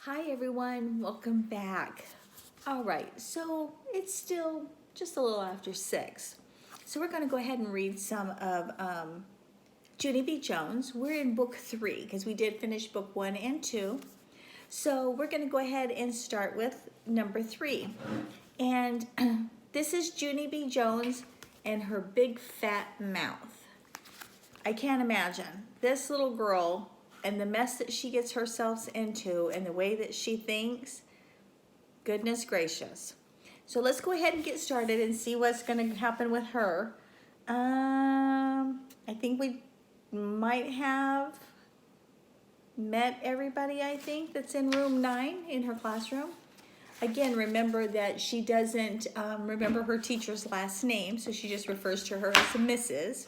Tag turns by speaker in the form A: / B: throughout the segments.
A: Hi everyone, welcome back. All right, so it's still just a little after 6. So we're going to go ahead and read some of Junie B Jones. We're in book 3 because we did finish book 1 and 2. So we're going to go ahead and start with number 3. And this is Junie B Jones and her big fat mouth. I can't imagine this little girl and the mess that she gets herself into and the way that she thinks. Goodness gracious. So let's go ahead and get started and see what's going to happen with her. I think we might have met everybody, I think, that's in room 9 in her classroom. Again, remember that she doesn't remember her teacher's last name, so she just refers to her as a Mrs.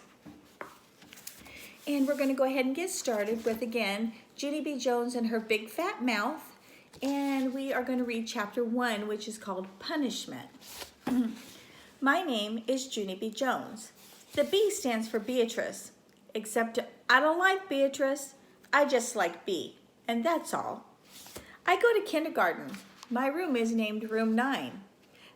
A: And we're going to go ahead and get started with, again, Junie B Jones and her big fat mouth. And we are going to read chapter 1, which is called Punishment. My name is Junie B Jones. The B stands for Beatrice. Except I don't like Beatrice. I just like B. And that's all. I go to kindergarten. My room is named room 9.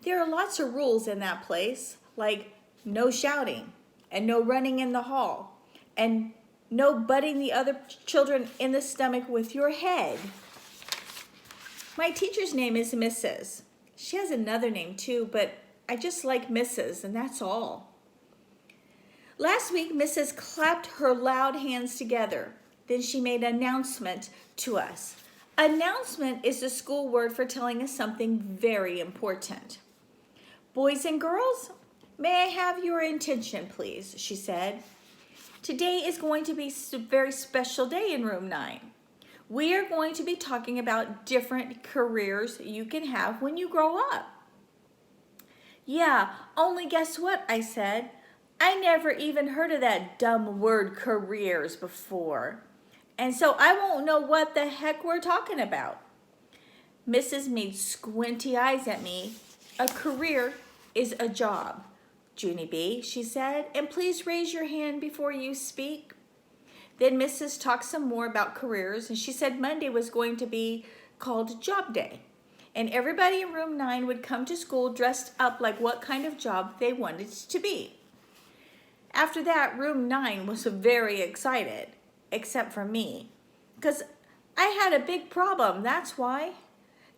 A: There are lots of rules in that place, like no shouting and no running in the hall and no butting the other children in the stomach with your head. My teacher's name is Mrs. She has another name too, but I just like Mrs., and that's all. Last week, Mrs. clapped her loud hands together. Then she made an announcement to us. Announcement is the school word for telling us something very important. Boys and girls, may I have your attention, please, she said. Today is going to be a very special day in room 9. We are going to be talking about different careers you can have when you grow up. Yeah, only guess what, I said. I never even heard of that dumb word careers before. And so I won't know what the heck we're talking about. Mrs. made squinty eyes at me. A career is a job, Junie B, she said, and please raise your hand before you speak. Then Mrs. talked some more about careers, and she said Monday was going to be called Job Day. And everybody in room 9 would come to school dressed up like what kind of job they wanted to be. After that, room 9 was very excited, except for me, because I had a big problem, that's why.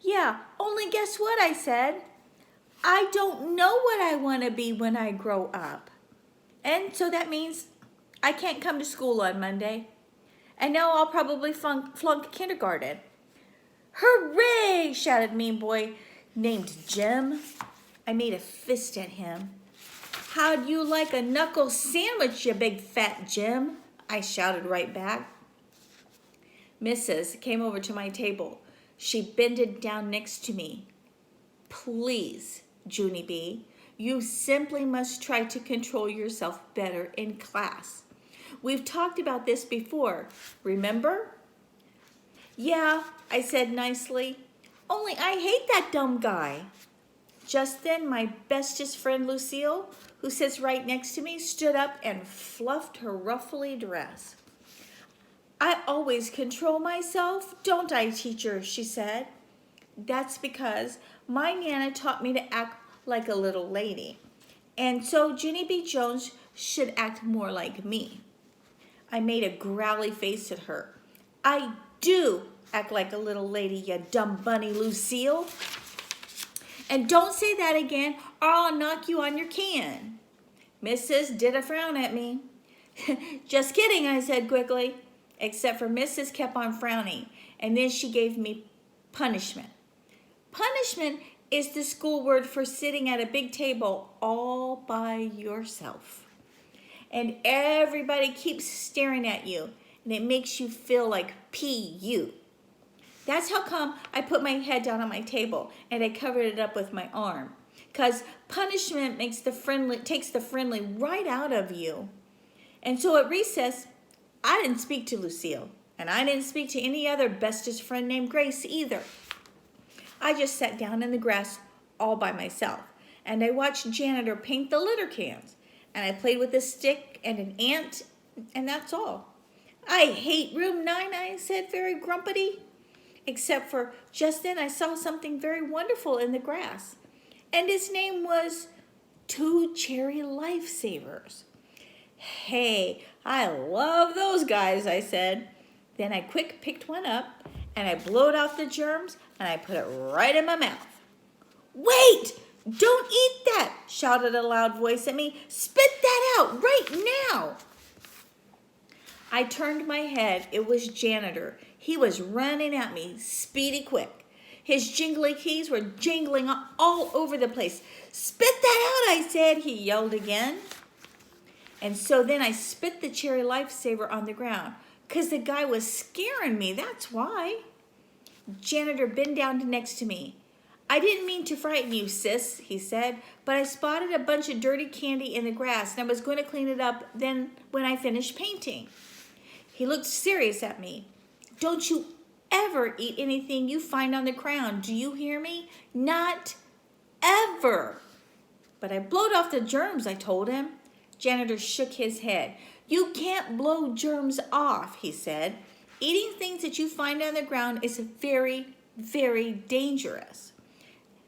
A: Yeah, only guess what, I said. I don't know what I want to be when I grow up. And so that means I can't come to school on Monday. And now I'll probably flunk kindergarten. Hooray, shouted mean boy named Jim. I made a fist at him. How'd you like a knuckle sandwich, you big fat Jim? I shouted right back. Mrs. came over to my table. She bended down next to me. Please, Junie B, you simply must try to control yourself better in class. We've talked about this before, remember? Yeah, I said nicely. Only I hate that dumb guy. Just then, my bestest friend Lucille, who sits right next to me, stood up and fluffed her ruffly dress. I always control myself, don't I, teacher, she said. That's because my Nana taught me to act like a little lady. And so Junie B Jones should act more like me. I made a growly face at her. I do act like a little lady, you dumb bunny, Lucille. And don't say that again or I'll knock you on your can. Mrs. did a frown at me. Just kidding, I said quickly. Except for Mrs. kept on frowning. And then she gave me punishment. Punishment is the school word for sitting at a big table all by yourself. And everybody keeps staring at you, and it makes you feel like P.U. That's how come I put my head down on my table, and I covered it up with my arm. Because punishment takes the friendly right out of you. And so at recess, I didn't speak to Lucille, and I didn't speak to any other bestest friend named Grace either. I just sat down in the grass all by myself, and I watched janitor paint the litter cans, and I played with a stick and an ant, and that's all. I hate room 9, I said very grumpily. except for just then I saw something very wonderful in the grass. And his name was 2 Cherry Lifesavers. Hey, I love those guys, I said. Then I quick picked one up and I blowed out the germs and I put it right in my mouth. Wait! Don't eat that! Shouted a loud voice at me. Spit that out right now! I turned my head. It was Janitor. He was running at me, speedy quick. His jingly keys were jingling all over the place. Spit that out, I said, he yelled again. And so then I spit the Cherry Lifesaver on the ground, 'cause the guy was scaring me, that's why. Janitor bent down next to me. I didn't mean to frighten you, sis, he said, but I spotted a bunch of dirty candy in the grass and I was going to clean it up then when I finished painting. He looked serious at me. Don't you ever eat anything you find on the ground, do you hear me? Not ever. But I blowed off the germs, I told him. Janitor shook his head. You can't blow germs off, he said. Eating things that you find on the ground is very, very dangerous.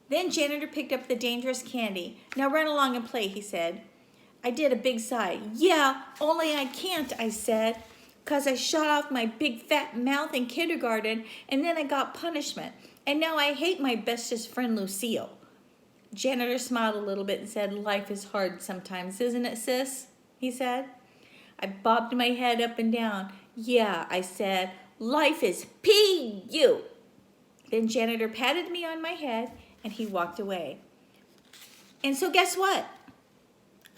A: Then Janitor picked up the dangerous candy. Now run along and play, he said. I did a big sigh. Yeah, only I can't, I said, 'cause I shot off my big fat mouth in kindergarten and then I got punishment. And now I hate my bestest friend, Lucille. Janitor smiled a little bit and said, life is hard sometimes, isn't it, sis? He said. I bobbed my head up and down. Yeah, I said, life is P.U. Then Janitor patted me on my head and he walked away. And so guess what?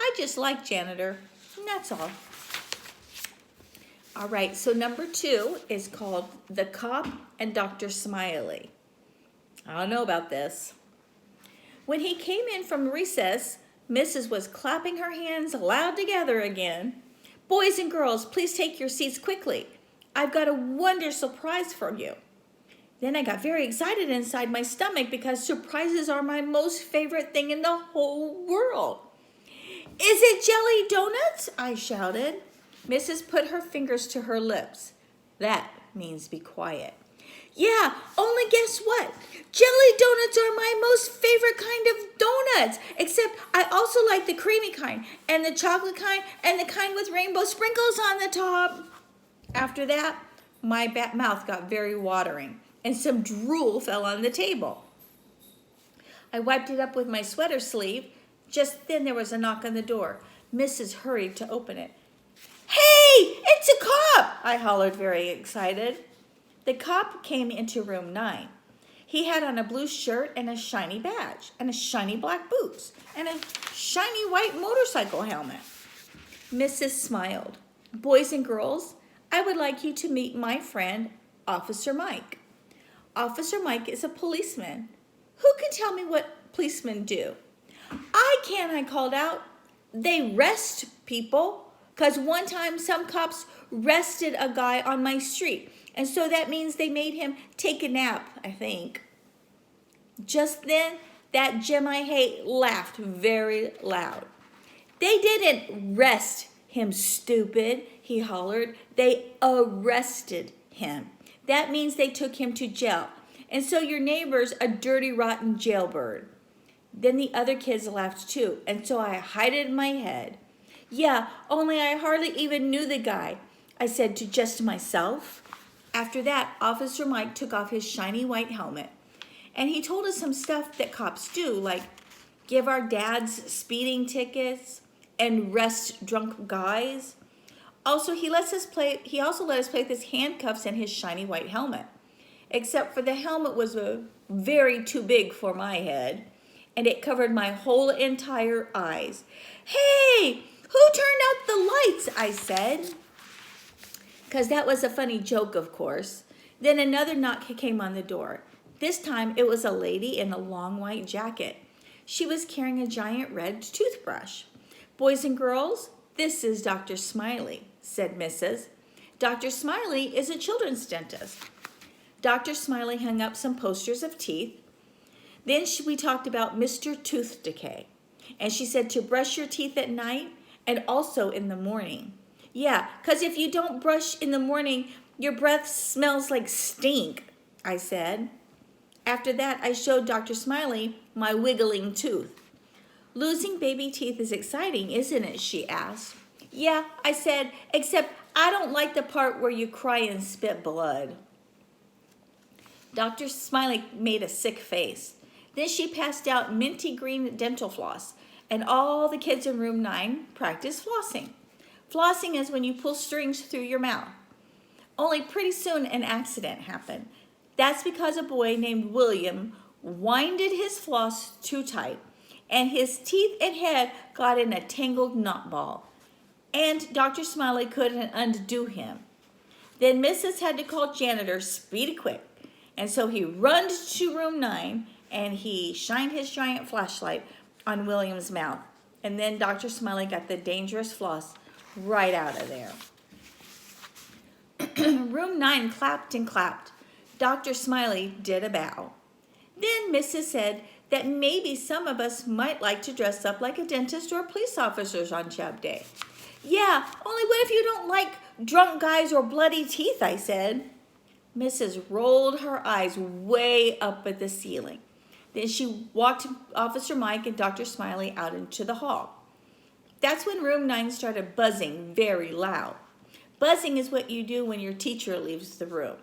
A: I just like Janitor, and that's all. All right, so number 2 is called The Cop and Dr. Smiley. I don't know about this. When he came in from recess, Mrs. was clapping her hands loud together again. Boys and girls, please take your seats quickly. I've got a wonder surprise for you. Then I got very excited inside my stomach because surprises are my most favorite thing in the whole world. Is it jelly donuts? I shouted. Mrs. put her fingers to her lips. That means be quiet. Yeah, only guess what? Jelly donuts are my most favorite kind of donuts, except I also like the creamy kind, and the chocolate kind, and the kind with rainbow sprinkles on the top. After that, my mouth got very watering, and some drool fell on the table. I wiped it up with my sweater sleeve. Just then there was a knock on the door. Mrs. hurried to open it. Hey, it's a cop, I hollered, very excited. The cop came into room 9. He had on a blue shirt and a shiny badge and a shiny black boots and a shiny white motorcycle helmet. Mrs. smiled. Boys and girls, I would like you to meet my friend, Officer Mike. Officer Mike is a policeman. Who can tell me what policemen do? I can, I called out. They arrest people, because one time some cops arrested a guy on my street. And so that means they made him take a nap, I think. Just then, that Jim I hate laughed very loud. They didn't arrest him, stupid, he hollered. They arrested him. That means they took him to jail. And so your neighbor's a dirty, rotten jailbird. Then the other kids laughed too, and so I hided my head. Yeah, only I hardly even knew the guy, I said to just myself. After that, Officer Mike took off his shiny white helmet, and he told us some stuff that cops do, like give our dads speeding tickets and arrest drunk guys. Also, he also let us play with his handcuffs and his shiny white helmet. Except for the helmet was very too big for my head, and it covered my whole entire eyes. Hey, who turned out the lights? I said. Because that was a funny joke, of course. Then another knock came on the door. This time it was a lady in a long white jacket. She was carrying a giant red toothbrush. Boys and girls, this is Dr. Smiley, said Mrs. Dr. Smiley is a children's dentist. Dr. Smiley hung up some posters of teeth. Then we talked about Mr. Tooth Decay. And she said to brush your teeth at night and also in the morning. Yeah, because if you don't brush in the morning, your breath smells like stink. I said. After that, I showed Dr. Smiley my wiggling tooth. Losing baby teeth is exciting, isn't it? She asked. Yeah, I said, except I don't like the part where you cry and spit blood. Dr. Smiley made a sick face. Then she passed out minty green dental floss, and all the kids in room 9 practiced flossing. Flossing is when you pull strings through your mouth. Only pretty soon an accident happened. That's because a boy named William winded his floss too tight, and his teeth and head got in a tangled knot ball. And Dr. Smiley couldn't undo him. Then Mrs. had to call janitor speedy quick. And so he runned to room 9 and he shined his giant flashlight on William's mouth. And then Dr. Smiley got the dangerous floss right out of there. Room 9 clapped and clapped. Dr. Smiley did a bow. Then Mrs. said that maybe some of us might like to dress up like a dentist or police officers on job day. Yeah, only what if you don't like drunk guys or bloody teeth, I said. Mrs. rolled her eyes way up at the ceiling. Then she walked Officer Mike and Dr. Smiley out into the hall. That's when room 9 started buzzing very loud. Buzzing is what you do when your teacher leaves the room.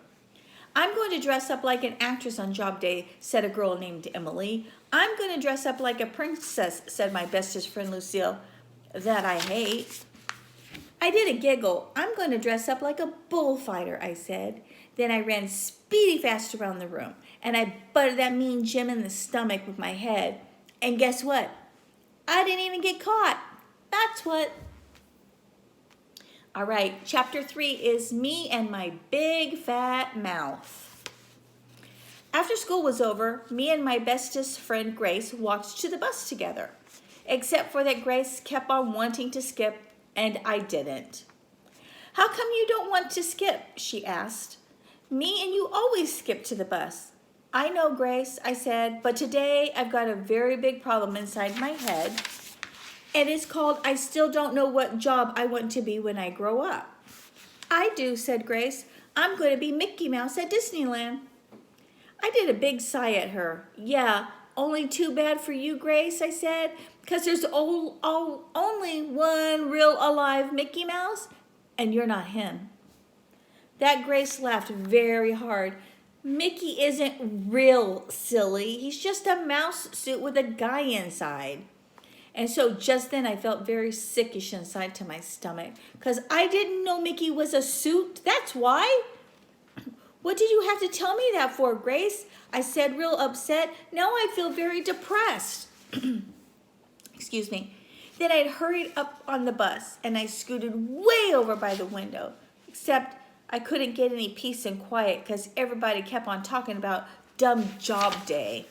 A: I'm going to dress up like an actress on job day, said a girl named Emily. I'm going to dress up like a princess, said my bestest friend Lucille, that I hate. I did a giggle. I'm going to dress up like a bullfighter, I said. Then I ran speedy fast around the room, and I butted that mean Jim in the stomach with my head. And guess what? I didn't even get caught. That's what. All right, chapter 3 is me and my big fat mouth. After school was over, me and my bestest friend Grace walked to the bus together, except for that Grace kept on wanting to skip, and I didn't. How come you don't want to skip? She asked. Me and you always skip to the bus. I know, Grace, I said, but today I've got a very big problem inside my head. And it's called I still don't know what job I want to be when I grow up. I do, said Grace. I'm going to be Mickey Mouse at Disneyland. I did a big sigh at her. Yeah, only too bad for you, Grace, I said, because there's only one real alive Mickey Mouse, and you're not him. That Grace laughed very hard. Mickey isn't real, silly. He's just a mouse suit with a guy inside. And so just then I felt very sickish inside to my stomach because I didn't know Mickey was a suit. That's why. What did you have to tell me that for, Grace? I said, real upset. Now I feel very depressed. Excuse me. Then I hurried up on the bus and I scooted way over by the window. Except I couldn't get any peace and quiet because everybody kept on talking about dumb job day.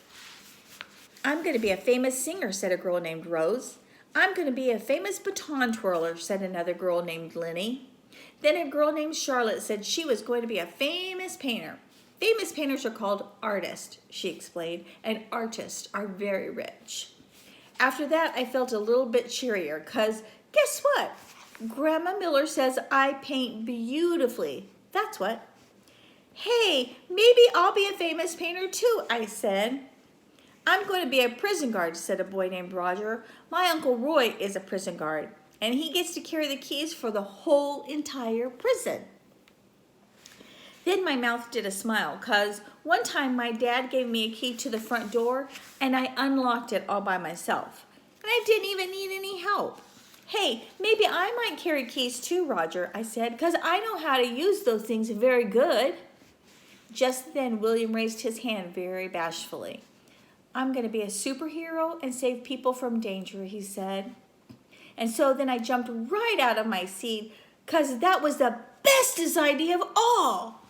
A: I'm going to be a famous singer, said a girl named Rose. I'm going to be a famous baton twirler, said another girl named Lenny. Then a girl named Charlotte said she was going to be a famous painter. Famous painters are called artists, she explained, and artists are very rich. After that, I felt a little bit cheerier because guess what? Grandma Miller says I paint beautifully. That's what. Hey, maybe I'll be a famous painter too, I said. I'm going to be a prison guard, said a boy named Roger. My Uncle Roy is a prison guard, and he gets to carry the keys for the whole entire prison. Then my mouth did a smile, because one time my dad gave me a key to the front door, and I unlocked it all by myself. And I didn't even need any help. Hey, maybe I might carry keys too, Roger, I said, because I know how to use those things very good. Just then, William raised his hand very bashfully. I'm going to be a superhero and save people from danger, he said. And so then I jumped right out of my seat because that was the bestest idea of all.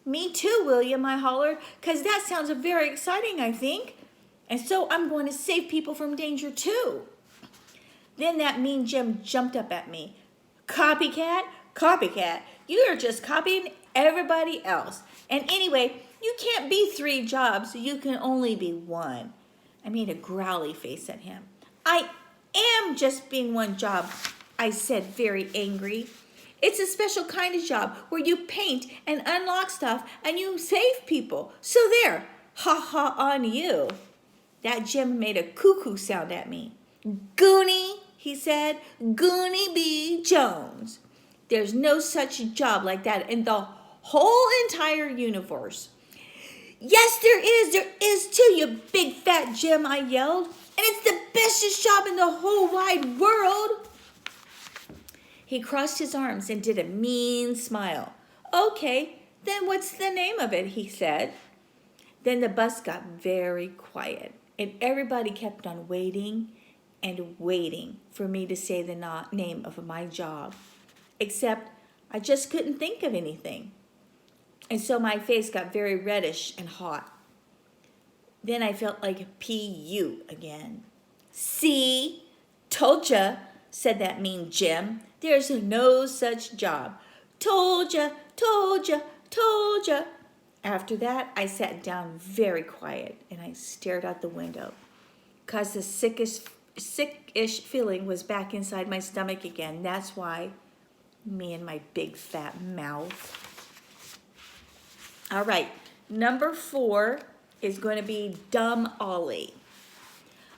A: Me too, William, I hollered, because that sounds very exciting, I think. And so I'm going to save people from danger too. Then that mean Jim jumped up at me. Copycat, copycat, you are just copying everybody else. And anyway, you can't be 3 jobs, you can only be 1. I made a growly face at him. I am just being 1 job, I said, very angry. It's a special kind of job where you paint and unlock stuff and you save people. So there, ha ha on you. That Jim made a cuckoo sound at me. Junie, he said, Junie B Jones. There's no such job like that in the whole entire universe. Yes, there is too, you big fat Jim, I yelled. And it's the bestest job in the whole wide world. He crossed his arms and did a mean smile. Okay, then what's the name of it, he said. Then the bus got very quiet, and everybody kept on waiting and waiting for me to say the name of my job. Except I just couldn't think of anything. And so my face got very reddish and hot. Then I felt like P.U. again. See, told ya, said that mean Jim. There's no such job. Told ya, told ya, told ya. After that, I sat down very quiet and I stared out the window. 'Cause the sickish feeling was back inside my stomach again. That's why, me and my big fat mouth. All right, number 4 is going to be Dumb Ollie.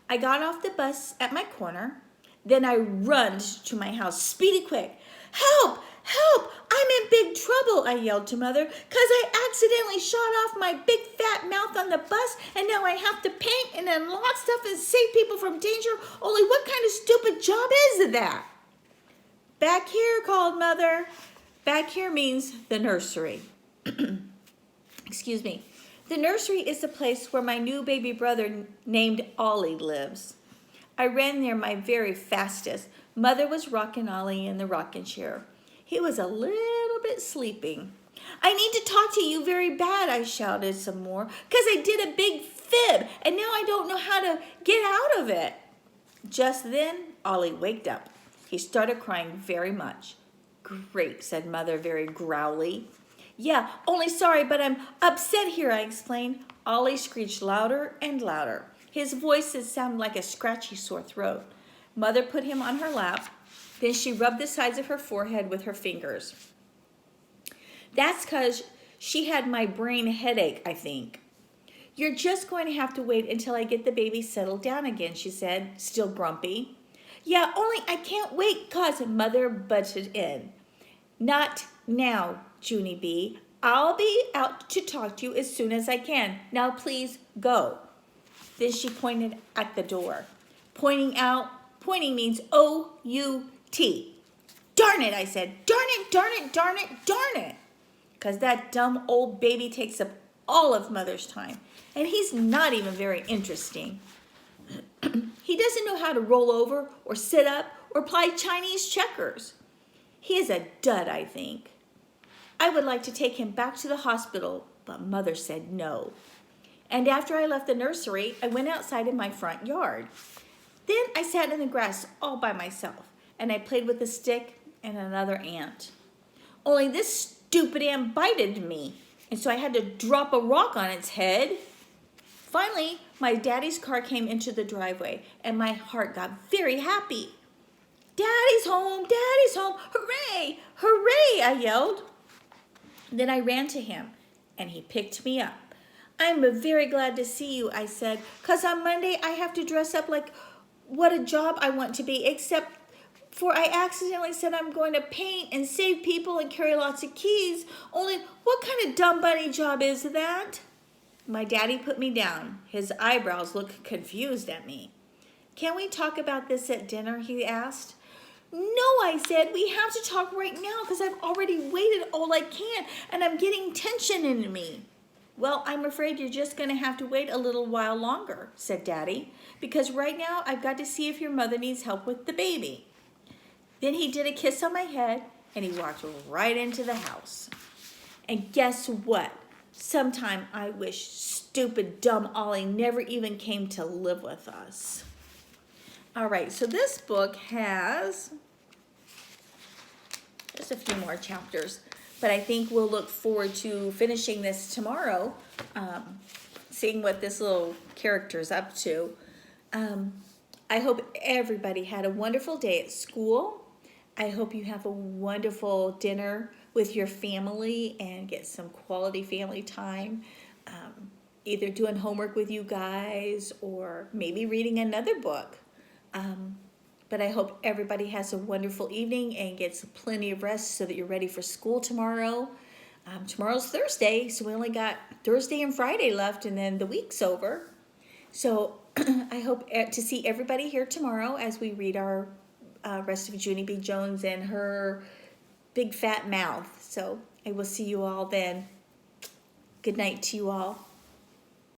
A: I got off the bus at my corner. Then I runned to my house, speedy quick. Help! Help! I'm in big trouble, I yelled to Mother, 'cause I accidentally shot off my big fat mouth on the bus, and now I have to paint and unlock stuff and save people from danger. Only what kind of stupid job is that? Back here, called Mother. Back here means the nursery. Excuse me. The nursery is the place where my new baby brother named Ollie lives. I ran there my very fastest. Mother was rocking Ollie in the rocking chair. He was a little bit sleeping. I need to talk to you very bad, I shouted some more, 'cause I did a big fib, and now I don't know how to get out of it. Just then, Ollie waked up. He started crying very much. Great, said Mother very growly. Yeah, only sorry, but I'm upset here, I explained. Ollie screeched louder and louder. His voice sounded like a scratchy sore throat. Mother put him on her lap. Then she rubbed the sides of her forehead with her fingers. That's 'cause she had my brain headache, I think. You're just going to have to wait until I get the baby settled down again, she said, still grumpy. Yeah, only I can't wait 'cause Mother butted in. Not now, Junie B. I'll be out to talk to you as soon as I can. Now please go. Then she pointed at the door. Pointing means O-U-T. Darn it, I said. Darn it, darn it, darn it, darn it. 'Cause that dumb old baby takes up all of Mother's time. And he's not even very interesting. He doesn't know how to roll over or sit up or play Chinese checkers. He is a dud, I think. I would like to take him back to the hospital, but Mother said no. And after I left the nursery, I went outside in my front yard. Then I sat in the grass all by myself, and I played with a stick and another ant. Only this stupid ant bited me, and so I had to drop a rock on its head. Finally, my daddy's car came into the driveway, and my heart got very happy. Daddy's home, Daddy's home, hooray, hooray, I yelled. Then I ran to him, and he picked me up. I'm very glad to see you, I said, 'cause on Monday I have to dress up like what a job I want to be, except for I accidentally said I'm going to paint and save people and carry lots of keys. Only what kind of dumb bunny job is that? My daddy put me down. His eyebrows looked confused at me. Can we talk about this at dinner, he asked. No, I said, we have to talk right now because I've already waited all I can and I'm getting tension in me. Well, I'm afraid you're just going to have to wait a little while longer, said Daddy, because right now I've got to see if your mother needs help with the baby. Then he did a kiss on my head and he walked right into the house. And guess what? Sometime I wish stupid, dumb Ollie never even came to live with us. All right, so this book has just a few more chapters, but I think we'll look forward to finishing this tomorrow, seeing what this little character's up to. I hope everybody had a wonderful day at school. I hope you have a wonderful dinner with your family and get some quality family time. Either doing homework with you guys or maybe reading another book. But I hope everybody has a wonderful evening and gets plenty of rest so that you're ready for school tomorrow. Tomorrow's Thursday, so we only got Thursday and Friday left, and then the week's over. So I hope to see everybody here tomorrow as we read our rest of Junie B Jones and her big fat mouth. So I will see you all then. Good night to you all.